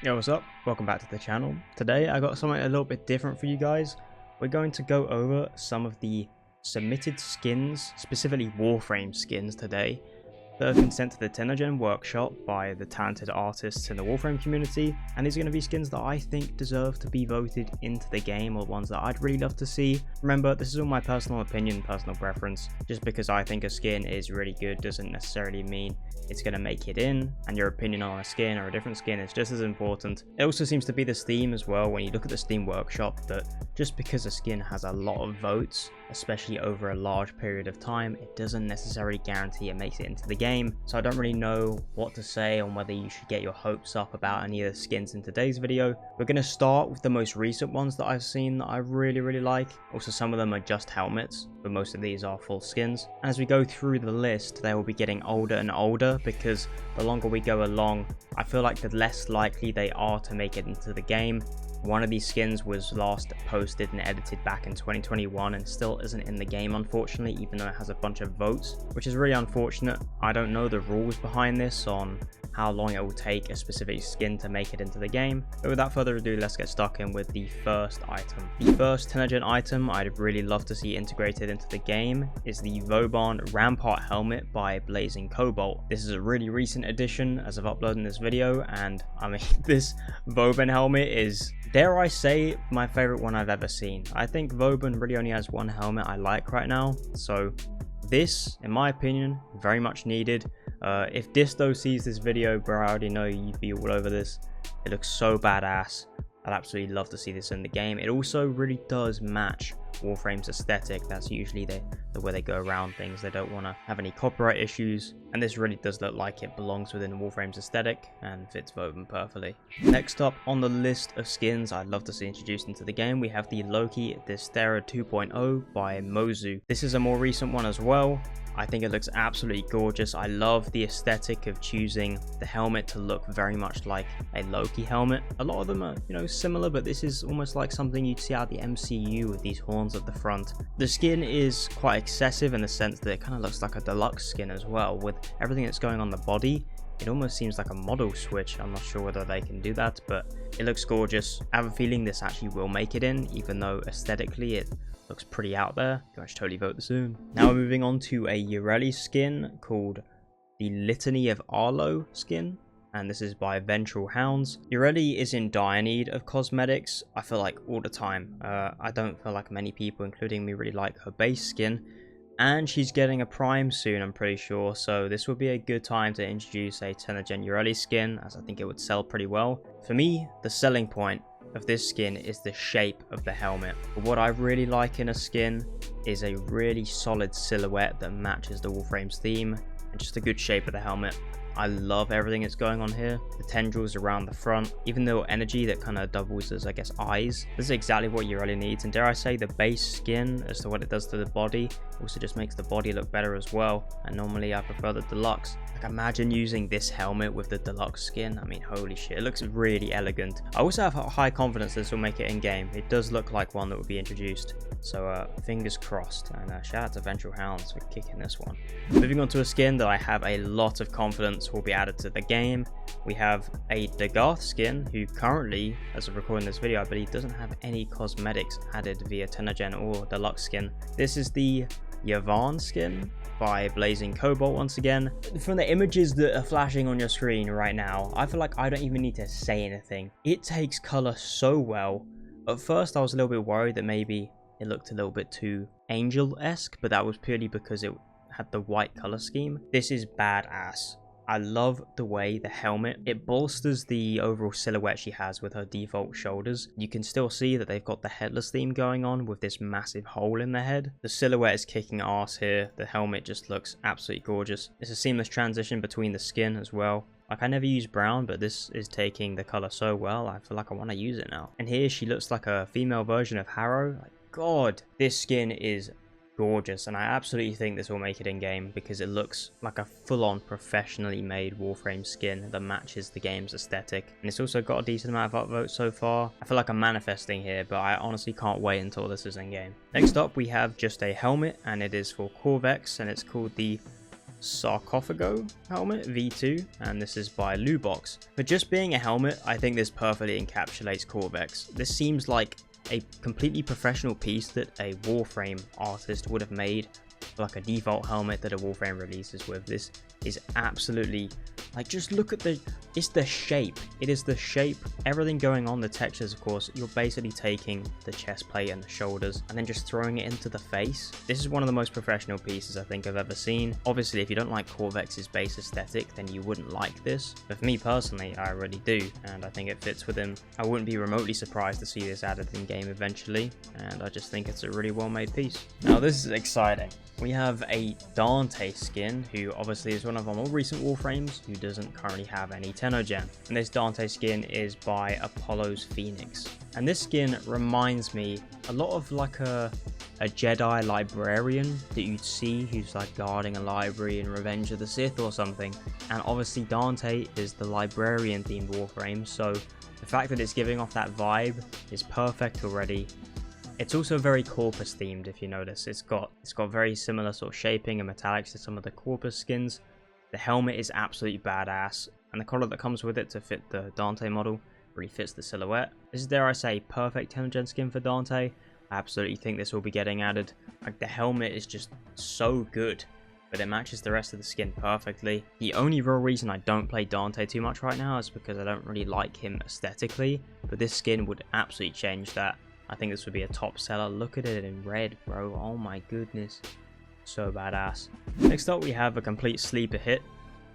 Yo, what's up? Welcome back to the channel. Today I got something a little bit different for you guys. We're going to go over some of the submitted skins, specifically Warframe skins today, that have been sent to the Tennogen workshop by the talented artists in the Warframe community, and these are going to be skins that I think deserve to be voted into the game, or ones that I'd really love to see. Remember, this is all my personal opinion, personal preference. Just because I think a skin is really good doesn't necessarily mean it's going to make it in, and your opinion on a skin or a different skin is just as important. It also seems to be this theme as well when you look at the Steam workshop, that just because a skin has a lot of votes, especially over a large period of time, it doesn't necessarily guarantee it makes it into the game. So I don't really know what to say on whether you should get your hopes up about any of the skins in today's video. We're going to start with the most recent ones that I've seen that I really like. Also, some of them are just helmets, but most of these are full skins. As we go through the list, they will be getting older and older, because the longer we go along, I feel like the less likely they are to make it into the game. One of these skins was last posted and edited back in 2021 and still isn't in the game, unfortunately, even though it has a bunch of votes, which is really unfortunate. I don't know the rules behind this on how long it will take a specific skin to make it into the game, but without further ado, let's get stuck in with the first item. The first Tennogen item I'd really love to see integrated into the game is the Vauban Rampart helmet by Blazing Cobalt. This is a really recent addition as of uploading this video, and I mean, this Vauban helmet is, dare I say, my favorite one I've ever seen. I think Vauban really only has one helmet I like right now, so this, in my opinion, very much needed. If Disto sees this video, bro, I already know you'd be all over this. It looks so badass. I'd absolutely love to see this in the game. It also really does match Warframe's aesthetic. That's usually the way they go around things. They don't want to have any copyright issues, and this really does look like it belongs within Warframe's aesthetic and fits Vauban perfectly. Next up on the list of skins I'd love to see introduced into the game, we have the Loki Dezztera 2.0 by Mozu. This is a more recent one as well. I think it looks absolutely gorgeous. I love the aesthetic of choosing the helmet to look very much like a Loki helmet. A lot of them are, similar, but this is almost like something you'd see out the MCU with these horns at the front. The skin is quite excessive in the sense that it kind of looks like a deluxe skin as well. With everything that's going on the body, it almost seems like a model switch. I'm not sure whether they can do that, but it looks gorgeous. I have a feeling this actually will make it in, even though aesthetically it looks pretty out there. I should totally vote this in. Now we're moving on to a Yareli skin called the Litany of Arlo skin, and this is by Ventral Hounds. Yareli is in dire need of cosmetics, I feel like, all the time. I don't feel like many people, including me, really like her base skin, and she's getting a prime soon, I'm pretty sure, so this would be a good time to introduce a Tennogen Yareli skin, as I think it would sell pretty well. For me, the selling point of this skin is the shape of the helmet. But what I really like in a skin is a really solid silhouette that matches the Warframe's theme, and just a good shape of the helmet. I love everything that's going on here. The tendrils around the front, even the energy that kind of doubles as, I guess, eyes. This is exactly what Yareli needs, and dare I say, the base skin, as to what it does to the body, also just makes the body look better as well. And normally I prefer the deluxe. Like, imagine using this helmet with the deluxe skin. I mean, holy shit, it looks really elegant. I also have high confidence this will make it in game. It does look like one that would be introduced, so fingers crossed. And shout out to Ventral Hounds for kicking this one. Moving on to a skin that I have a lot of confidence will be added to the game, we have a Dagath skin, who currently, as of recording this video, I believe doesn't have any cosmetics added via Tennogen or deluxe skin. This is the Yavan skin by Blazing Cobalt once again. From the images that are flashing on your screen right now, I feel like I don't even need to say anything. It takes color so well. At first I was a little bit worried that maybe it looked a little bit too angel-esque, but that was purely because it had the white color scheme. This is badass. I love the way the helmet, it bolsters the overall silhouette she has with her default shoulders. You can still see that they've got the headless theme going on with this massive hole in the head. The silhouette is kicking ass here. The helmet just looks absolutely gorgeous. It's a seamless transition between the skin as well. Like, I never use brown, but this is taking the color so well, I feel like I want to use it now. And here she looks like a female version of Harrow. Like, God, this skin is gorgeous, and I absolutely think this will make it in game because it looks like a full-on professionally made Warframe skin that matches the game's aesthetic, and it's also got a decent amount of upvotes so far. I feel like I'm manifesting here, but I honestly can't wait until this is in game. Next up we have just a helmet, and it is for Qorvex, and it's called the Sarcophago helmet V2, and this is by Lubox. For just being a helmet, I think this perfectly encapsulates Qorvex. This seems like a completely professional piece that a Warframe artist would have made, like a default helmet that a Warframe releases with. This is absolutely, like, just look at it's the shape. It is the shape, everything going on, the textures, of course. You're basically taking the chest plate and the shoulders and then just throwing it into the face. This is one of the most professional pieces I think I've ever seen. Obviously, if you don't like Qorvex's base aesthetic, then you wouldn't like this. But for me personally, I really do, and I think it fits with him. I wouldn't be remotely surprised to see this added in game eventually, and I just think it's a really well made piece. Now this is exciting. We have a Dante skin, who obviously is one of our more recent Warframes, who doesn't currently have any Tennogen. And this Dante skin is by Apollo's Phoenix. And this skin reminds me a lot of like a Jedi librarian that you'd see who's like guarding a library in Revenge of the Sith or something. And obviously Dante is the librarian themed Warframe, so the fact that it's giving off that vibe is perfect already. It's also very Corpus themed, if you notice. It's got very similar sort of shaping and metallics to some of the Corpus skins. The helmet is absolutely badass, and the collar that comes with it to fit the Dante model really fits the silhouette. This is, dare I say, perfect Tennogen skin for Dante. I absolutely think this will be getting added. Like, the helmet is just so good, but it matches the rest of the skin perfectly. The only real reason I don't play Dante too much right now is because I don't really like him aesthetically, but this skin would absolutely change that. I think this would be a top seller. Look at it in red, bro. Oh my goodness. So badass. Next up, we have a complete sleeper hit.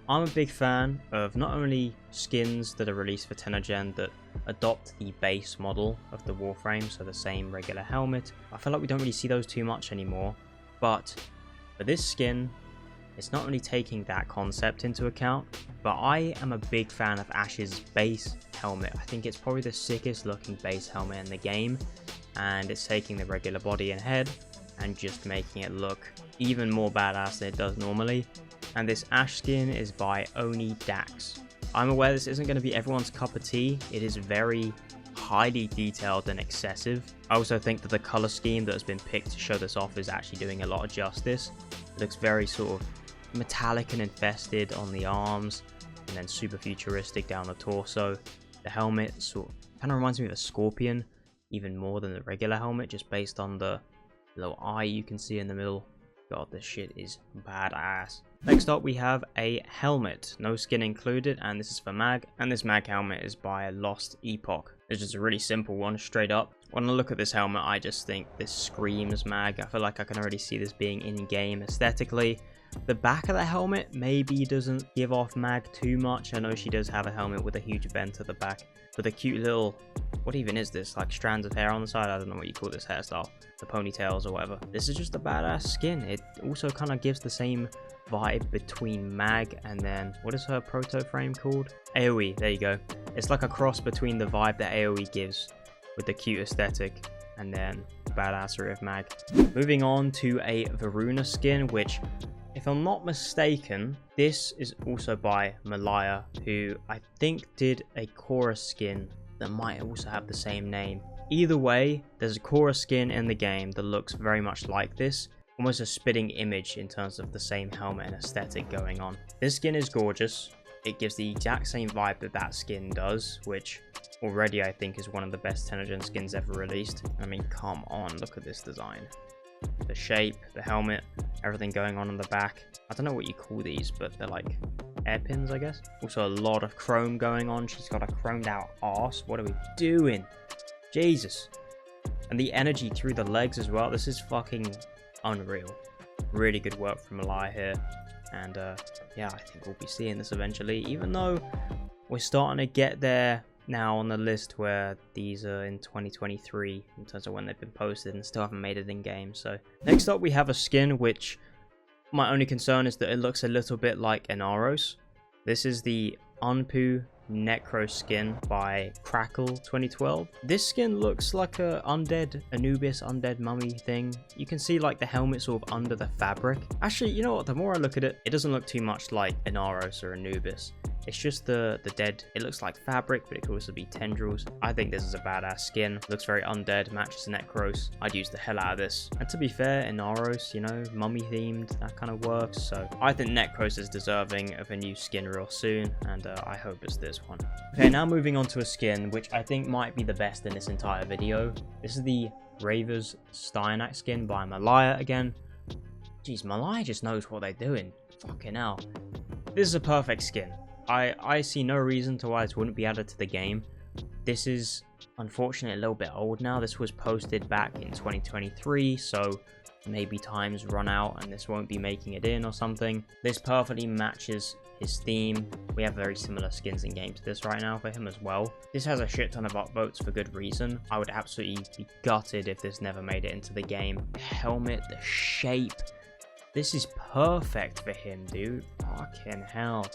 I'm a big fan of not only skins that are released for Tennogen that adopt the base model of the Warframe, so the same regular helmet. I feel like we don't really see those too much anymore. But for this skin, it's not only taking that concept into account, but I am a big fan of Ash's base helmet. I think it's probably the sickest looking base helmet in the game, and it's taking the regular body and head and just making it look even more badass than it does normally. And this Ash skin is by Oni Dax. I'm aware this isn't going to be everyone's cup of tea. It is very highly detailed and excessive. I also think that the color scheme that has been picked to show this off is actually doing a lot of justice. It looks very sort of metallic and infested on the arms, and then super futuristic down the torso. The helmet sort of kind of reminds me of a scorpion even more than the regular helmet, just based on the little eye you can see in the middle. God, this shit is badass. Next up, we have a helmet, no skin included, and this is for Mag, and this Mag helmet is by Lost Epoch. It's just a really simple one, straight up. When I look at this helmet, I just think this screams Mag. I feel like I can already see this being in-game aesthetically. The back of the helmet maybe doesn't give off Mag too much. I know she does have a helmet with a huge vent at the back, with a cute little, what even is this, like strands of hair on the side? I don't know what you call this hairstyle, the ponytails or whatever. This is just a badass skin. It also kind of gives the same vibe between Mag and then, what is her proto frame called? AoE, there you go. It's like a cross between the vibe that AoE gives with the cute aesthetic and then badassery of Mag. Moving on to a Voruna skin, which, if I'm not mistaken, this is also by Malaya, who I think did a Korra skin that might also have the same name. Either way, there's a Korra skin in the game that looks very much like this, almost a spitting image in terms of the same helmet and aesthetic going on. This skin is gorgeous. It gives the exact same vibe that that skin does, which already I think is one of the best Tennogen skins ever released. I mean, come on, look at this design. The shape, the helmet, everything going on the back. I don't know what you call these, but they're like hairpins, I guess. Also a lot of chrome going on. She's got a chromed out arse. What are we doing? Jesus. And the energy through the legs as well. This is fucking unreal. Really good work from Malaya here. And yeah, I think we'll be seeing this eventually, even though we're starting to get there now on the list where these are in 2023 in terms of when they've been posted and still haven't made it in game. So next up, we have a skin which my only concern is that it looks a little bit like Inaros. This is the Anpu Nekros skin by Crackle 2012. This skin looks like a undead Anubis undead mummy thing. You can see like the helmet sort of under the fabric. Actually, you know what, the more I look at it, it doesn't look too much like Inaros or Anubis. It's just the dead. It looks like fabric, but it could also be tendrils. I think this is a badass skin. Looks very undead, matches Nekros. I'd use the hell out of this. And to be fair, in Aros, you know, mummy themed, that kind of works. So I think Nekros is deserving of a new skin real soon, and I hope it's this one. Okay, now moving on to a skin which I think might be the best in this entire video. This is the Raevuz Styanax skin by Malaya again. Jeez, Malaya just knows what they're doing. Fucking hell. This is a perfect skin. I see no reason to why this wouldn't be added to the game. This is unfortunately a little bit old now. This was posted back in 2023, so maybe time's run out and this won't be making it in or something. This perfectly matches his theme. We have very similar skins in game to this right now for him as well. This has a shit ton of upvotes for good reason. I would absolutely be gutted if this never made it into the game. The helmet, the shape. This is perfect for him, dude. Fucking hell.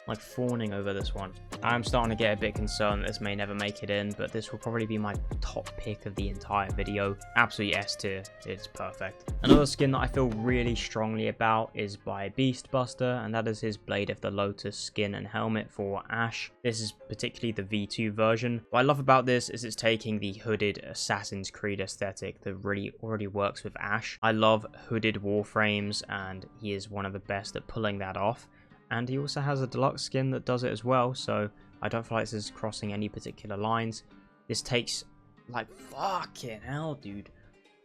Like fawning over this one. I'm starting to get a bit concerned that this may never make it in, but this will probably be my top pick of the entire video. Absolutely S tier. It's perfect. Another skin that I feel really strongly about is by Beastbuster, and that is his Blade of the Lotus skin and helmet for Ashe. This is particularly the V2 version. What I love about this is it's taking the hooded Assassin's Creed aesthetic that really already works with Ashe. I love hooded Warframes, and he is one of the best at pulling that off. And he also has a deluxe skin that does it as well, so I don't feel like this is crossing any particular lines. This takes, like, fucking hell, dude.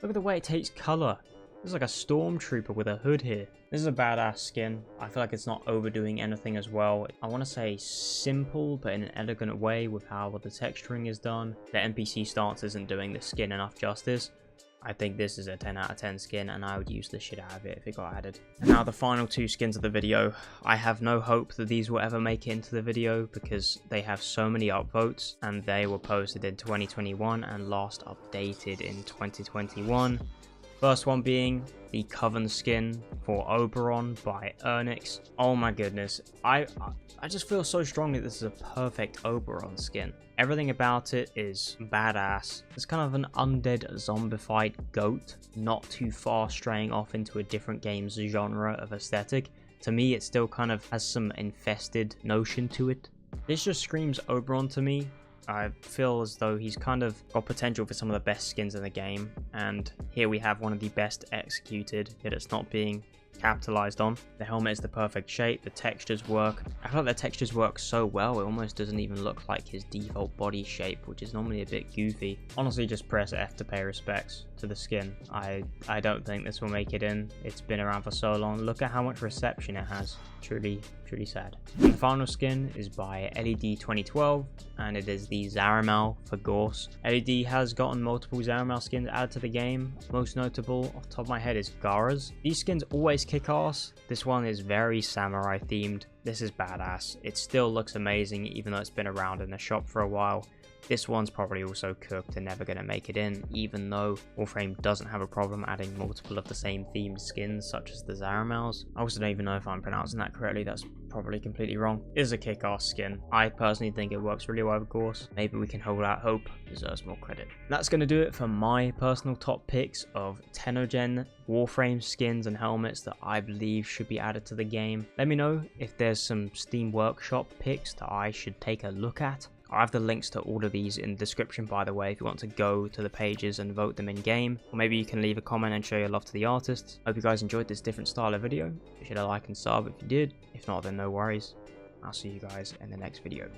Look at the way it takes colour. This is like a stormtrooper with a hood here. This is a badass skin. I feel like it's not overdoing anything as well. I want to say simple, but in an elegant way with how the texturing is done. The NPC stance isn't doing the skin enough justice. I think this is a 10 out of 10 skin, and I would use the shit out of it if it got added. And now the final two skins of the video. I have no hope that these will ever make it into the video because they have so many upvotes, and they were posted in 2021 and last updated in 2021. First one being the Coven skin for Oberon by Ernix. Oh my goodness, I just feel so strongly this is a perfect Oberon skin. Everything about it is badass. It's kind of an undead zombified goat, not too far straying off into a different game's genre of aesthetic. To me, it still kind of has some infested notion to it. This just screams Oberon to me. I feel as though he's kind of got potential for some of the best skins in the game, and here we have one of the best executed, yet it's not being capitalized on. The helmet is the perfect shape, the textures work. I feel like the textures work so well, it almost doesn't even look like his default body shape, which is normally a bit goofy. Honestly, just press F to pay respects to the skin. I don't think this will make it in. It's been around for so long. Look at how much reception it has. Truly sad. And the final skin is by LED 2012, and it is the Zaramel for Gauss. LED has gotten multiple Zaramel skins added to the game. Most notable off the top of my head is Gara's. These skins always kick ass. This one is very samurai themed. This is badass. It still looks amazing even though it's been around in the shop for a while. This one's probably also cooked and never going to make it in, even though Warframe doesn't have a problem adding multiple of the same themed skins, such as the Zaramels. I also don't even know if I'm pronouncing that correctly, that's probably completely wrong. It is a kick-ass skin. I personally think it works really well with Gauss. Maybe we can hold out hope, deserves more credit. That's going to do it for my personal top picks of Tennogen Warframe skins and helmets that I believe should be added to the game. Let me know if there's some Steam Workshop picks that I should take a look at. I have the links to all of these in the description, by the way, if you want to go to the pages and vote them in game. Or maybe you can leave a comment and show your love to the artists. Hope you guys enjoyed this different style of video. Be sure to like and sub if you did. If not, then no worries. I'll see you guys in the next video.